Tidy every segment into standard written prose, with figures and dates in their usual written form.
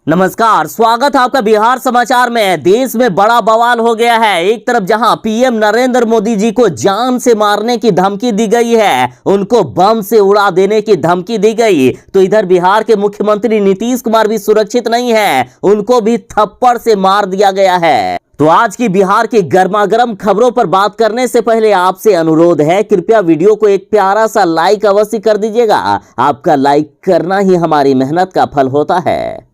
नमस्कार, स्वागत है आपका बिहार समाचार में। देश में बड़ा बवाल हो गया है। एक तरफ जहां पीएम नरेंद्र मोदी जी को जान से मारने की धमकी दी गई है, उनको बम से उड़ा देने की धमकी दी गई, तो इधर बिहार के मुख्यमंत्री नीतीश कुमार भी सुरक्षित नहीं है, उनको भी थप्पड़ से मार दिया गया है। तो आज की बिहार की गर्मागर्म खबरों पर बात करने से पहले आपसे अनुरोध है, कृपया वीडियो को एक प्यारा सा लाइक अवश्य कर दीजिएगा। आपका लाइक करना ही हमारी मेहनत का फल होता है।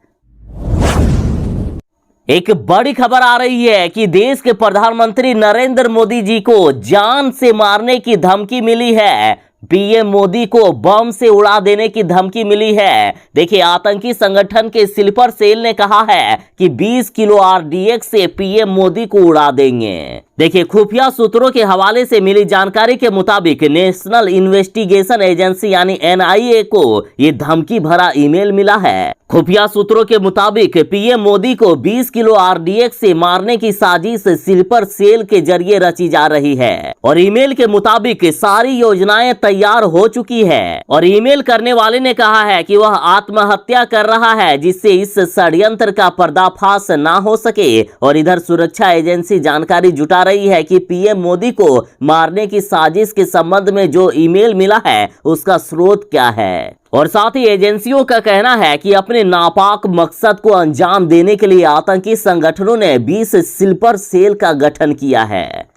एक बड़ी खबर आ रही है कि देश के प्रधानमंत्री नरेंद्र मोदी जी को जान से मारने की धमकी मिली है। पीएम मोदी को बम से उड़ा देने की धमकी मिली है। देखिए, आतंकी संगठन के स्लीपर सेल ने कहा है कि 20 किलो आरडीएक्स से पीएम मोदी को उड़ा देंगे। देखिए, खुफिया सूत्रों के हवाले से मिली जानकारी के मुताबिक नेशनल इन्वेस्टिगेशन एजेंसी यानी एनआईए को ये धमकी भरा ईमेल मिला है। खुफिया सूत्रों के मुताबिक पीएम मोदी को 20 किलो आरडीएक्स से मारने की साजिश स्लीपर सेल के जरिए रची जा रही है और ईमेल के मुताबिक सारी योजनाएं तैयार हो चुकी है। और ईमेल करने वाले ने कहा है कि वह आत्महत्या कर रहा है जिससे इस षड्यंत्र का पर्दाफाश ना हो सके। और इधर सुरक्षा एजेंसी जानकारी जुटा रही है कि पीएम मोदी को मारने की साजिश के संबंध में जो ईमेल मिला है उसका स्रोत क्या है। और साथ ही एजेंसियों का कहना है कि अपने नापाक मकसद को अंजाम देने के लिए आतंकी संगठनों ने 20 स्लीपर सेल का गठन किया है।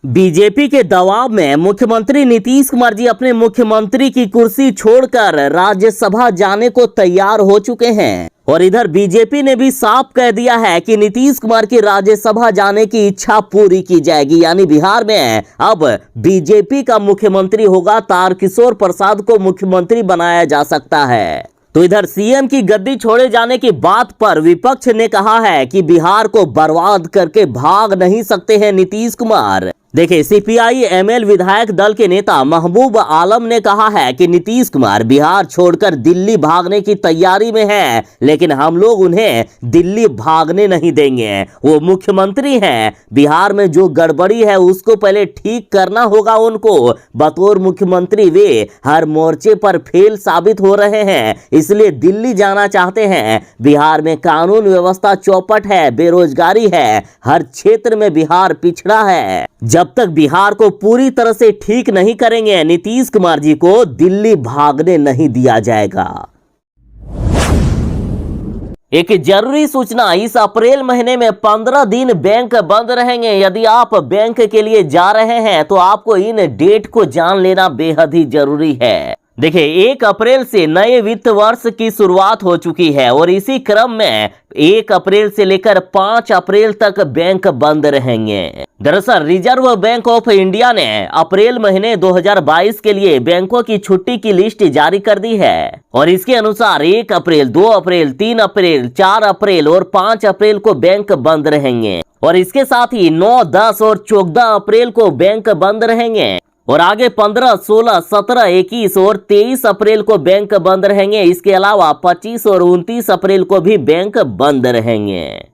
बीजेपी के दबाव में मुख्यमंत्री नीतीश कुमार जी अपने मुख्यमंत्री की कुर्सी छोड़कर राज्यसभा जाने को तैयार हो चुके हैं। और इधर बीजेपी ने भी साफ कह दिया है कि नीतीश कुमार की राज्यसभा जाने की इच्छा पूरी की जाएगी, यानी बिहार में अब बीजेपी का मुख्यमंत्री होगा। तारकिशोर प्रसाद को मुख्यमंत्री बनाया जा सकता है। तो इधर सीएम की गद्दी छोड़े जाने की बात पर विपक्ष ने कहा है कि बिहार को बर्बाद करके भाग नहीं सकते हैं नीतीश कुमार। देखिए, सीपीआई एमएल विधायक दल के नेता महबूब आलम ने कहा है कि नीतीश कुमार बिहार छोड़कर दिल्ली भागने की तैयारी में है, लेकिन हम लोग उन्हें दिल्ली भागने नहीं देंगे। वो मुख्यमंत्री हैं, बिहार में जो गड़बड़ी है उसको पहले ठीक करना होगा उनको। बतौर मुख्यमंत्री वे हर मोर्चे पर फेल साबित हो रहे हैं, इसलिए दिल्ली जाना चाहते हैं। बिहार में कानून व्यवस्था चौपट है, बेरोजगारी है, हर क्षेत्र में बिहार पिछड़ा है। जब तक बिहार को पूरी तरह से ठीक नहीं करेंगे, नीतीश कुमार जी को दिल्ली भागने नहीं दिया जाएगा। एक जरूरी सूचना, इस अप्रैल महीने में 15 दिन बैंक बंद रहेंगे। यदि आप बैंक के लिए जा रहे हैं तो आपको इन डेट को जान लेना बेहद ही जरूरी है। देखिए, 1 अप्रैल से नए वित्त वर्ष की शुरुआत हो चुकी है और इसी क्रम में 1 अप्रैल से लेकर 5 अप्रैल तक बैंक बंद रहेंगे। दरअसल रिजर्व बैंक ऑफ इंडिया ने अप्रैल महीने 2022 के लिए बैंकों की छुट्टी की लिस्ट जारी कर दी है और इसके अनुसार 1 अप्रैल, 2 अप्रैल, 3 अप्रैल, 4 अप्रैल और 5 अप्रैल को बैंक बंद रहेंगे। और इसके साथ ही 9, 10 और 14 अप्रैल को बैंक बंद रहेंगे और आगे 15, 16, 17, 21 और 23 अप्रैल को बैंक बंद रहेंगे। इसके अलावा 25 और 29 अप्रैल को भी बैंक बंद रहेंगे।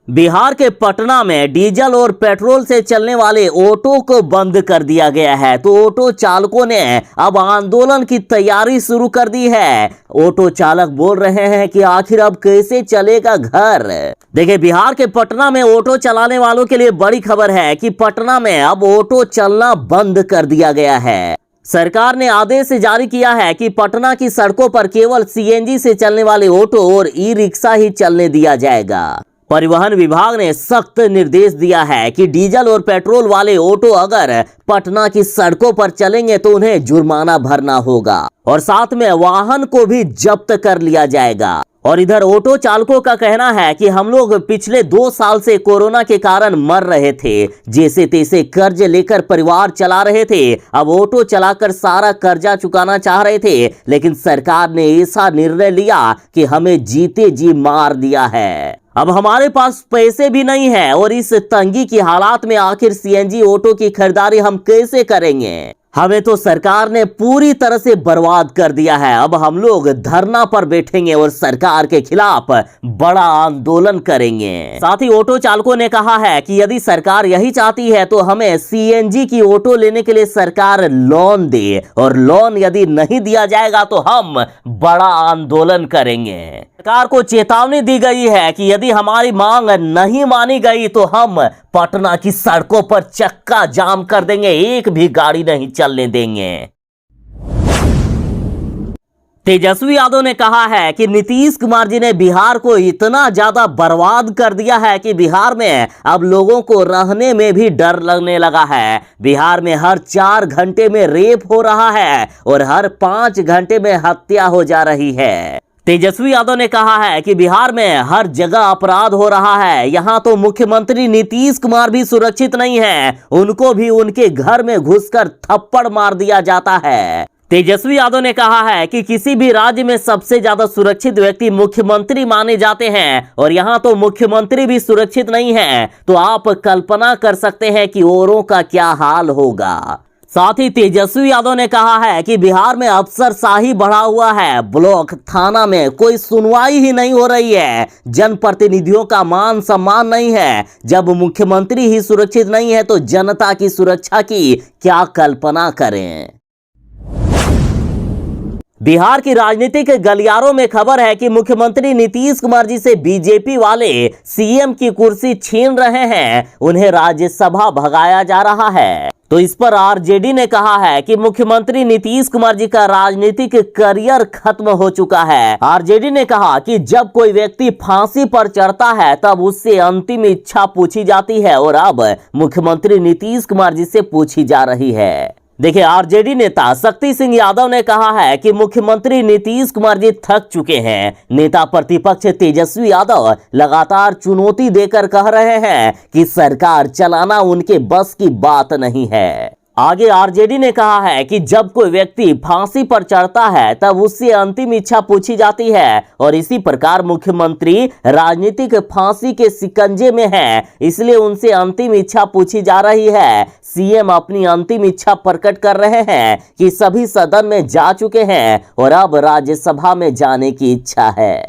बिहार के पटना में डीजल और पेट्रोल से चलने वाले ऑटो को बंद कर दिया गया है, तो ऑटो चालकों ने अब आंदोलन की तैयारी शुरू कर दी है। ऑटो चालक बोल रहे हैं कि आखिर अब कैसे चलेगा घर। देखिए, बिहार के पटना में ऑटो चलाने वालों के लिए बड़ी खबर है कि पटना में अब ऑटो चलना बंद कर दिया गया है। सरकार ने आदेश जारी किया है कि पटना की सड़कों पर केवल सीएनजी से चलने वाले ऑटो और ई रिक्शा ही चलने दिया जाएगा। परिवहन विभाग ने सख्त निर्देश दिया है कि डीजल और पेट्रोल वाले ऑटो अगर पटना की सड़कों पर चलेंगे तो उन्हें जुर्माना भरना होगा और साथ में वाहन को भी जब्त कर लिया जाएगा। और इधर ऑटो चालकों का कहना है कि हम लोग पिछले 2 साल से कोरोना के कारण मर रहे थे, जैसे तैसे कर्ज लेकर परिवार चला रहे थे। अब ऑटो चलाकर सारा कर्जा चुकाना चाह रहे थे, लेकिन सरकार ने ऐसा निर्णय लिया कि हमें जीते जी मार दिया है। अब हमारे पास पैसे भी नहीं है और इस तंगी की हालात में आखिर सीएनजी ऑटो की खरीदारी हम कैसे करेंगे। हमें तो सरकार ने पूरी तरह से बर्बाद कर दिया है। अब हम लोग धरना पर बैठेंगे और सरकार के खिलाफ बड़ा आंदोलन करेंगे। साथ ही ऑटो चालकों ने कहा है कि यदि सरकार यही चाहती है तो हमें सीएनजी की ऑटो लेने के लिए सरकार लोन दे, और लोन यदि नहीं दिया जाएगा तो हम बड़ा आंदोलन करेंगे। सरकार को चेतावनी दी गई है कि यदि हमारी मांग नहीं मानी गई तो हम पटना की सड़कों पर चक्का जाम कर देंगे, एक भी गाड़ी नहीं चलने देंगे। तेजस्वी यादव ने कहा है कि नीतीश कुमार जी ने बिहार को इतना ज्यादा बर्बाद कर दिया है कि बिहार में अब लोगों को रहने में भी डर लगने लगा है। बिहार में हर 4 घंटे में रेप हो रहा है और हर 5 घंटे में हत्या हो जा रही है। तेजस्वी यादव ने कहा है कि बिहार में हर जगह अपराध हो रहा है। यहां तो मुख्यमंत्री नीतीश कुमार भी सुरक्षित नहीं है, उनको भी उनके घर में घुसकर थप्पड़ मार दिया जाता है। तेजस्वी यादव ने कहा है कि किसी भी राज्य में सबसे ज्यादा सुरक्षित व्यक्ति मुख्यमंत्री माने जाते हैं, और यहां तो मुख्यमंत्री भी सुरक्षित नहीं है, तो आप कल्पना कर सकते हैं कि औरों का क्या हाल होगा। साथ ही तेजस्वी यादव ने कहा है कि बिहार में अफसरशाही बढ़ा हुआ है। ब्लॉक थाना में कोई सुनवाई ही नहीं हो रही है, जनप्रतिनिधियों का मान सम्मान नहीं है। जब मुख्यमंत्री ही सुरक्षित नहीं है तो जनता की सुरक्षा की क्या कल्पना करें। बिहार की राजनीतिक गलियारों में खबर है कि मुख्यमंत्री नीतीश कुमार जी से बीजेपी वाले सीएम की कुर्सी छीन रहे हैं, उन्हें राज्यसभा भगाया जा रहा है। तो इस पर आरजेडी ने कहा है कि मुख्यमंत्री नीतीश कुमार जी का राजनीतिक करियर खत्म हो चुका है। आरजेडी ने कहा कि जब कोई व्यक्ति फांसी पर चढ़ता है तब उससे अंतिम इच्छा पूछी जाती है, और अब मुख्यमंत्री नीतीश कुमार जी से पूछी जा रही है। देखिए, आरजेडी नेता शक्ति सिंह यादव ने कहा है कि मुख्यमंत्री नीतीश कुमार जी थक चुके हैं। नेता प्रतिपक्ष तेजस्वी यादव लगातार चुनौती देकर कह रहे हैं कि सरकार चलाना उनके बस की बात नहीं है। आगे आरजेडी ने कहा है कि जब कोई व्यक्ति फांसी पर चढ़ता है तब उससे अंतिम इच्छा पूछी जाती है, और इसी प्रकार मुख्यमंत्री राजनीतिक फांसी के शिकंजे में है, इसलिए उनसे अंतिम इच्छा पूछी जा रही है। सीएम अपनी अंतिम इच्छा प्रकट कर रहे हैं कि सभी सदन में जा चुके हैं और अब राज्यसभा में जाने की इच्छा है।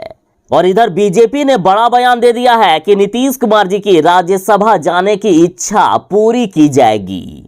और इधर बीजेपी ने बड़ा बयान दे दिया है कि नीतीश कुमार जी की राज्यसभा जाने की इच्छा पूरी की जाएगी।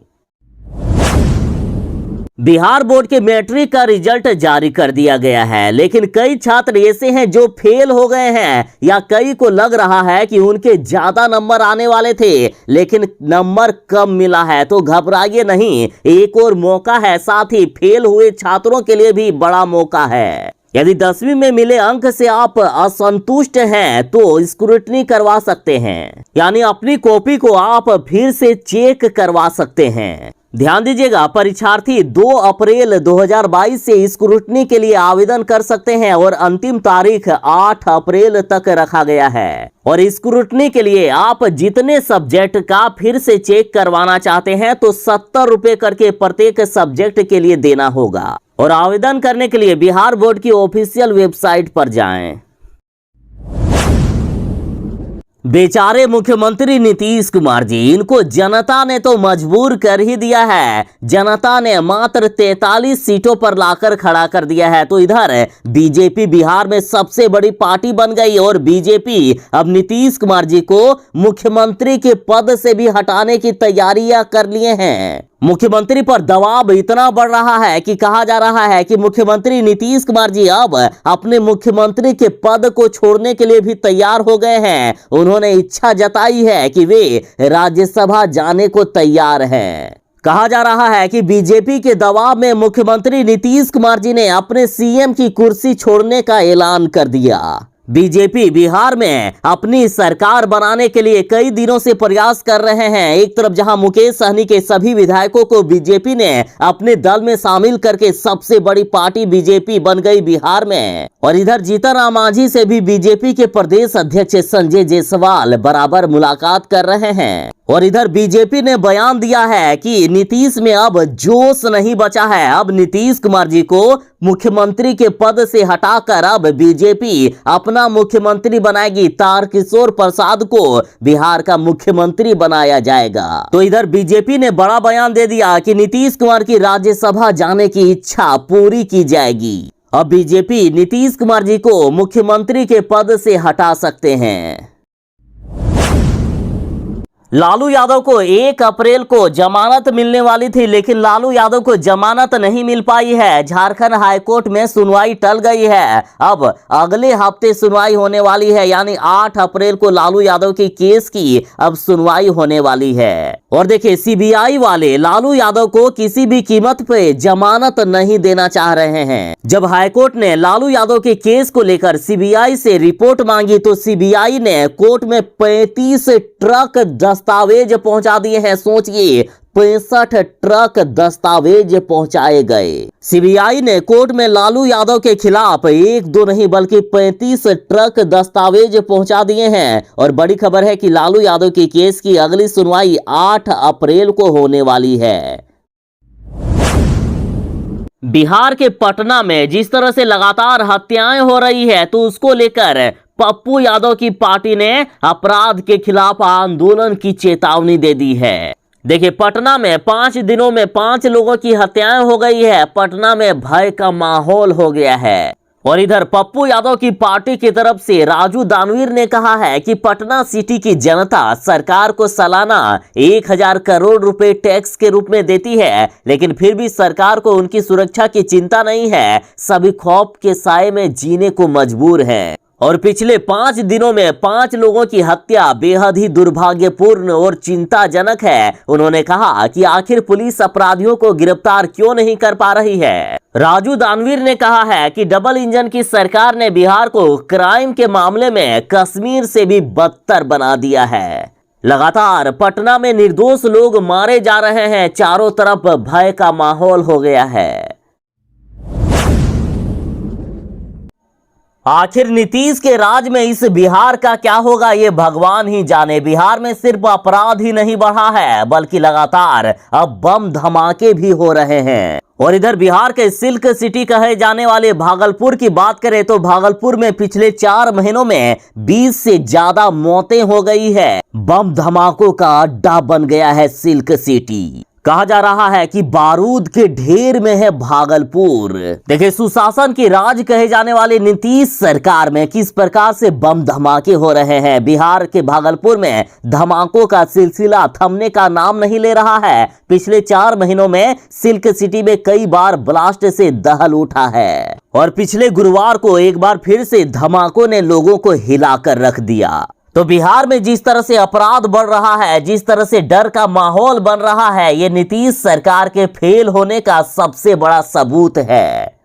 बिहार बोर्ड के मैट्रिक का रिजल्ट जारी कर दिया गया है, लेकिन कई छात्र ऐसे हैं जो फेल हो गए हैं, या कई को लग रहा है कि उनके ज्यादा नंबर आने वाले थे लेकिन नंबर कम मिला है। तो घबराइए नहीं, एक और मौका है। साथ ही फेल हुए छात्रों के लिए भी बड़ा मौका है। यदि 10वीं में मिले अंक से आप असंतुष्ट हैं तो स्क्रूटनी करवा सकते हैं, यानी अपनी कॉपी को आप फिर से चेक करवा सकते हैं। ध्यान दीजिएगा, परीक्षार्थी 2 अप्रैल 2022 से स्क्रूटनी के लिए आवेदन कर सकते हैं और अंतिम तारीख 8 अप्रैल तक रखा गया है। और स्क्रूटनी के लिए आप जितने सब्जेक्ट का फिर से चेक करवाना चाहते हैं तो 70 रुपए करके प्रत्येक सब्जेक्ट के लिए देना होगा। और आवेदन करने के लिए बिहार बोर्ड की ऑफिशियल वेबसाइट पर जाएं। बेचारे मुख्यमंत्री नीतीश कुमार जी, इनको जनता ने तो मजबूर कर ही दिया है। जनता ने मात्र 43 सीटों पर लाकर खड़ा कर दिया है। तो इधर बीजेपी बिहार में सबसे बड़ी पार्टी बन गई और बीजेपी अब नीतीश कुमार जी को मुख्यमंत्री के पद से भी हटाने की तैयारियां कर लिए हैं। मुख्यमंत्री पर दबाव इतना बढ़ रहा है कि कहा जा रहा है कि मुख्यमंत्री नीतीश कुमार जी अब अपने मुख्यमंत्री के पद को छोड़ने के लिए भी तैयार हो गए हैं। उन्होंने इच्छा जताई है कि वे राज्यसभा जाने को तैयार हैं। कहा जा रहा है कि बीजेपी के दबाव में मुख्यमंत्री नीतीश कुमार जी ने अपने सीएम की कुर्सी छोड़ने का ऐलान कर दिया। बीजेपी बिहार में अपनी सरकार बनाने के लिए कई दिनों से प्रयास कर रहे हैं। एक तरफ जहां मुकेश सहनी के सभी विधायकों को बीजेपी ने अपने दल में शामिल करके सबसे बड़ी पार्टी बीजेपी बन गई बिहार में, और इधर जीतन राम मांझी से भी बीजेपी के प्रदेश अध्यक्ष संजय जायसवाल बराबर मुलाकात कर रहे हैं। और इधर बीजेपी ने बयान दिया है कि नीतीश में अब जोश नहीं बचा है। अब नीतीश कुमार जी को मुख्यमंत्री के पद से हटाकर अब बीजेपी अपना मुख्यमंत्री बनाएगी। तारकिशोर प्रसाद को बिहार का मुख्यमंत्री बनाया जाएगा। तो इधर बीजेपी ने बड़ा बयान दे दिया कि नीतीश कुमार की राज्यसभा जाने की इच्छा पूरी की जाएगी। अब बीजेपी नीतीश कुमार जी को मुख्यमंत्री के पद से हटा सकते हैं। लालू यादव को 1 अप्रैल को जमानत मिलने वाली थी, लेकिन लालू यादव को जमानत नहीं मिल पाई है। झारखंड हाईकोर्ट में सुनवाई टल गई है। अब अगले हफ्ते सुनवाई होने वाली है, यानी 8 अप्रैल को लालू यादव की केस की अब सुनवाई होने वाली है। और देखिए, सीबीआई वाले लालू यादव को किसी भी कीमत पे जमानत नहीं देना चाह रहे हैं। जब हाईकोर्ट ने लालू यादव के केस को लेकर सीबीआई से रिपोर्ट मांगी तो सीबीआई ने कोर्ट में 35 ट्रक दस्तावेज पहुंचा दिए हैं। सोचिए, 65 ट्रक दस्तावेज पहुंचाए गए। सीबीआई ने कोर्ट में लालू यादव के खिलाफ 1-2 नहीं बल्कि 35 ट्रक दस्तावेज पहुंचा दिए हैं। और बड़ी खबर है कि लालू यादव के केस की अगली सुनवाई 8 अप्रैल को होने वाली है। बिहार के पटना में जिस तरह से लगातार हत्याएं हो रही है, तो उसको लेकर पप्पू यादव की पार्टी ने अपराध के खिलाफ आंदोलन की चेतावनी दे दी है। देखिए, पटना में 5 दिनों में 5 लोगों की हत्याएं हो गई है। पटना में भय का माहौल हो गया है। और इधर पप्पू यादव की पार्टी की तरफ से राजू दानवीर ने कहा है कि पटना सिटी की जनता सरकार को सालाना 1000 करोड़ रुपए टैक्स के रूप में देती है, लेकिन फिर भी सरकार को उनकी सुरक्षा की चिंता नहीं है। सभी खौफ के साए में जीने को मजबूर हैं। और पिछले 5 दिनों में 5 लोगों की हत्या बेहद ही दुर्भाग्यपूर्ण और चिंताजनक है। उन्होंने कहा कि आखिर पुलिस अपराधियों को गिरफ्तार क्यों नहीं कर पा रही है। राजू दानवीर ने कहा है कि डबल इंजन की सरकार ने बिहार को क्राइम के मामले में कश्मीर से भी बदतर बना दिया है। लगातार पटना में निर्दोष लोग मारे जा रहे हैं। चारों तरफ भय का माहौल हो गया है। आखिर नीतीश के राज में इस बिहार का क्या होगा, ये भगवान ही जाने। बिहार में सिर्फ अपराध ही नहीं बढ़ा है, बल्कि लगातार अब बम धमाके भी हो रहे हैं। और इधर बिहार के सिल्क सिटी कहे जाने वाले भागलपुर की बात करें तो भागलपुर में पिछले 4 महीनों में 20 से ज्यादा मौतें हो गई है। बम धमाकों का अड्डा बन गया है सिल्क सिटी। कहा जा रहा है कि बारूद के ढेर में है भागलपुर। देखिए, सुशासन की राज कहे जाने वाले नीतीश सरकार में किस प्रकार से बम धमाके हो रहे हैं। बिहार के भागलपुर में धमाकों का सिलसिला थमने का नाम नहीं ले रहा है। पिछले 4 महीनों में सिल्क सिटी में कई बार ब्लास्ट से दहल उठा है। और पिछले गुरुवार को एक बार फिर से धमाकों ने लोगों को हिलाकर रख दिया। तो बिहार में जिस तरह से अपराध बढ़ रहा है, जिस तरह से डर का माहौल बन रहा है, ये नीतीश सरकार के फेल होने का सबसे बड़ा सबूत है।